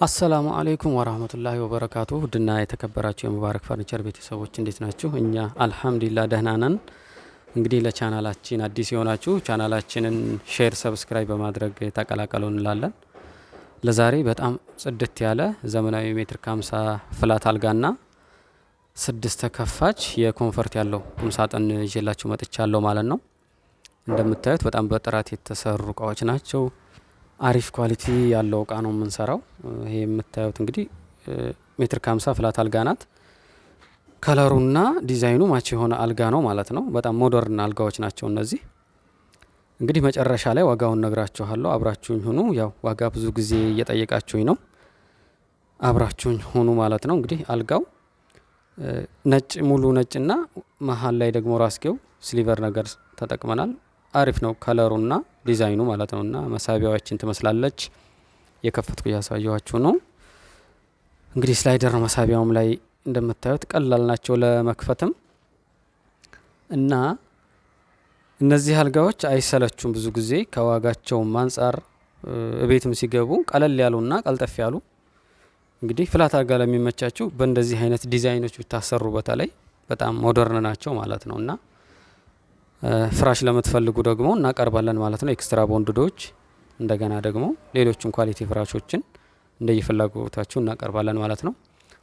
አሰላሙ አለይኩም ወራህመቱላሂ ወበረካቱ። ውድና የተከበራችሁ የሙባረክ ፈርኒቸር ቤተሰቦች እንዴት ናችሁ? እኛ አልሐምዱሊላህ ደህና ነን። እንግዲህ ለቻናላችን አዲስ የሆናችሁ ቻናላችንን ሼር፣ ሰብስክራይብ በማድረግ ተቀላቀሉ እንላለን። ለዛሬ በጣም ጽድት ያለ ዘመናዊ ሜትር ከ50 ፍላት አልጋና 6 ተከፋች የኮንፈርት ያለው ቁምሳጥን ይዤላችሁ መጥቻለሁ ማለት ነው። እንደምታዩት በጣም በጥራት የተሰሩ እቃዎች ናቸው። አሪፍ ኳሊቲ ያለው እቃ ነው የምንሰራው። ይሄ የምታዩት እንግዲህ ሜትር ከ50 ፍላት አልጋ ናት። ከለሩና ዲዛይኑ ማች የሆነ አልጋ ነው ማለት ነው። በጣም ሞደርን አልጋዎች ናቸው እነዚህ። እንግዲህ መጨረሻ ላይ ዋጋውን ነግራችኋለሁ። አብራችሁኝ ሁኑ። ያው ዋጋ ብዙ ጊዜ እየጠየቃችሁኝ ነው። አብራችሁኝ ሁኑ ማለት ነው። እንግዲህ አልጋው ነጭ ሙሉ ነጭና መሀል ላይ ደግሞ ራስጌው ስሊቨር ነገር ተጠቅመናል። አሪፍ ነው ከለሩና ዲዛይኑ ማለት ነው። እና መሳቢያዎችን ትመስላለች። የከፈትኩ እያሳየኋችሁ ነው። እንግዲህ ስላይደር መሳቢያውም ላይ እንደምታዩት ቀላል ናቸው ለመክፈትም እና እነዚህ አልጋዎች አይሰለቹም። ብዙ ጊዜ ከዋጋቸውም አንጻር እቤትም ሲገቡ ቀለል ያሉና ቀልጠፍ ያሉ እንግዲህ ፍላት አልጋ ለሚመቻችሁ በእንደዚህ አይነት ዲዛይኖች ብታሰሩ በተለይ በጣም ሞደርን ናቸው ማለት ነው። እና ፍራሽ ለምትፈልጉ ደግሞ እናቀርባለን ማለት ነው። ኤክስትራ ቦንድዶች እንደገና ደግሞ ሌሎችን ኳሊቲ ፍራሾችን እንደየፍላጎታችሁ እናቀርባለን ማለት ነው።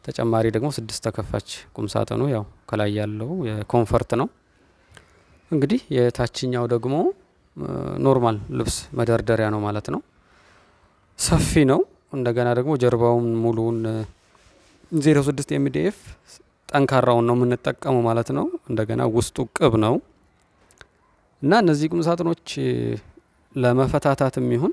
ተጨማሪ ደግሞ 6 ተከፋች ቁምሳጥኑ ያው ከላይ ያለው የኮንፈርት ነው። እንግዲህ የታችኛው ደግሞ ኖርማል ልብስ መደርደሪያ ነው ማለት ነው። ሰፊ ነው። እንደገና ደግሞ ጀርባውን ሙሉውን 06 ኤምዲኤፍ ጠንካራውን ነው የምንጠቀመው ማለት ነው። እንደገና ውስጡ ቅብ ነው እና እነዚህ ቁም ሳጥኖች ለመፈታታትም ይሁን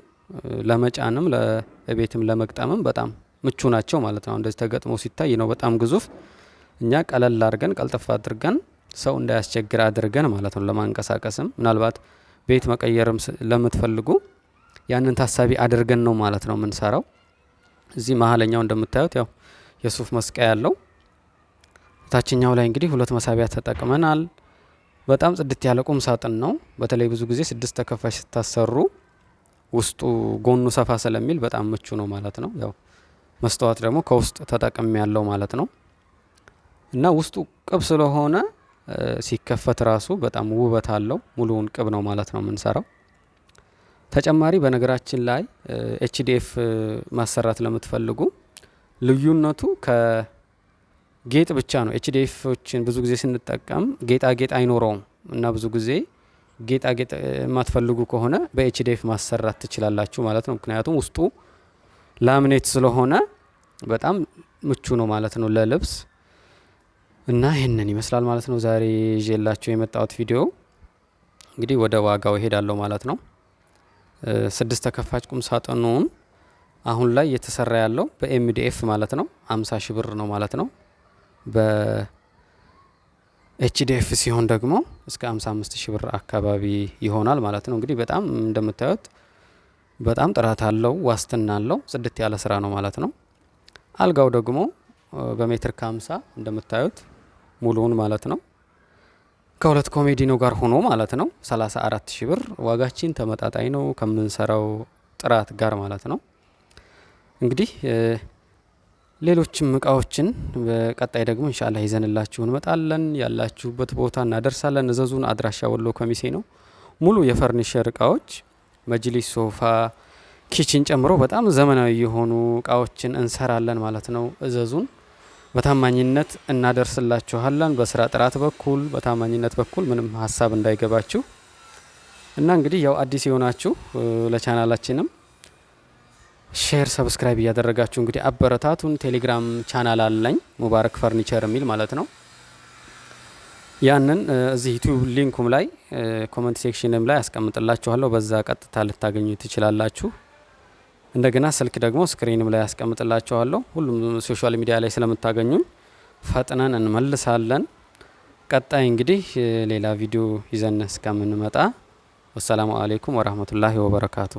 ለመጫንም ለቤትም ለመግጠምም በጣም ምቹ ናቸው ማለት ነው። እንደዚህ ተገጥሞ ሲታይ ነው በጣም ግዙፍ። እኛ ቀለል አድርገን ቀልጠፍ አድርገን ሰው እንዳያስቸግር አድርገን ማለት ነው ለማንቀሳቀስም ምናልባት ቤት መቀየርም ለምትፈልጉ ያንን ታሳቢ አድርገን ነው ማለት ነው የምንሰራው። እዚህ መሀለኛው እንደምታዩት ያው የሱፍ መስቀያ ያለው፣ ታችኛው ላይ እንግዲህ 2 መሳቢያ ተጠቅመናል። በጣም ጽድት ያለ ቁም ሳጥን ነው። በተለይ ብዙ ጊዜ 6 ተከፋች ስታሰሩ ውስጡ ጎኑ ሰፋ ስለሚል በጣም ምቹ ነው ማለት ነው። ያው መስተዋት ደግሞ ከውስጥ ተጠቅም ያለው ማለት ነው እና ውስጡ ቅብ ስለሆነ ሲከፈት ራሱ በጣም ውበት አለው። ሙሉውን ቅብ ነው ማለት ነው የምንሰራው። ተጨማሪ በነገራችን ላይ ኤችዲኤፍ ማሰራት ለምትፈልጉ ልዩነቱ ጌጥ ብቻ ነው። ኤችዲኤፎችን ብዙ ጊዜ ስንጠቀም ጌጣጌጥ አይኖረውም እና ብዙ ጊዜ ጌጣጌጥ የማትፈልጉ ከሆነ በኤችዲኤፍ ማሰራት ትችላላችሁ ማለት ነው። ምክንያቱም ውስጡ ላምኔት ስለሆነ በጣም ምቹ ነው ማለት ነው ለልብስ እና ይህንን ይመስላል ማለት ነው ዛሬ ይዤላችሁ የመጣሁት ቪዲዮ። እንግዲህ ወደ ዋጋው እሄዳለሁ ማለት ነው። 6 ተከፋች ቁም ሳጥኑን አሁን ላይ እየተሰራ ያለው በኤምዲኤፍ ማለት ነው 50 ሺህ ብር ነው ማለት ነው። በኤችዲኤፍ ሲሆን ደግሞ እስከ 55 ሺህ ብር አካባቢ ይሆናል ማለት ነው። እንግዲህ በጣም እንደምታዩት በጣም ጥራት አለው፣ ዋስትና አለው፣ ጽድት ያለ ስራ ነው ማለት ነው። አልጋው ደግሞ በሜትር ከ50 እንደምታዩት ሙሉውን ማለት ነው ከ2 ኮሜዲኖ ጋር ሆኖ ማለት ነው 34 ሺህ ብር። ዋጋችን ተመጣጣኝ ነው ከምንሰራው ጥራት ጋር ማለት ነው። እንግዲህ ሌሎችም እቃዎችን በቀጣይ ደግሞ ኢንሻአላህ ይዘንላችሁ እንመጣለን። ያላችሁበት ቦታ እናደርሳለን። እዘዙን። አድራሻ ወሎ ከሚሴ ነው። ሙሉ የፈርኒቸር እቃዎች መጅሊስ፣ ሶፋ፣ ኪችን ጨምሮ በጣም ዘመናዊ የሆኑ እቃዎችን እንሰራለን ማለት ነው። እዘዙን። በታማኝነት እናደርስላችኋለን። በስራ ጥራት በኩል በታማኝነት በኩል ምንም ሀሳብ እንዳይገባችሁ እና እንግዲህ ያው አዲስ የሆናችሁ ለቻናላችንም ሼር ሰብስክራይብ እያደረጋችሁ እንግዲህ አበረታቱን። ቴሌግራም ቻናል አለኝ ሙባረክ ፈርኒቸር የሚል ማለት ነው። ያንን እዚህ ዩቲዩብ ሊንኩም ላይ ኮመንት ሴክሽንም ላይ አስቀምጥላችኋለሁ። በዛ ቀጥታ ልታገኙ ትችላላችሁ። እንደገና ስልክ ደግሞ ስክሪንም ላይ አስቀምጥላችኋለሁ። ሁሉም ሶሻል ሚዲያ ላይ ስለምታገኙን ፈጥነን እንመልሳለን። ቀጣይ እንግዲህ ሌላ ቪዲዮ ይዘን እስከምንመጣ ወሰላሙ አለይኩም ወራህመቱላሂ ወበረካቱ።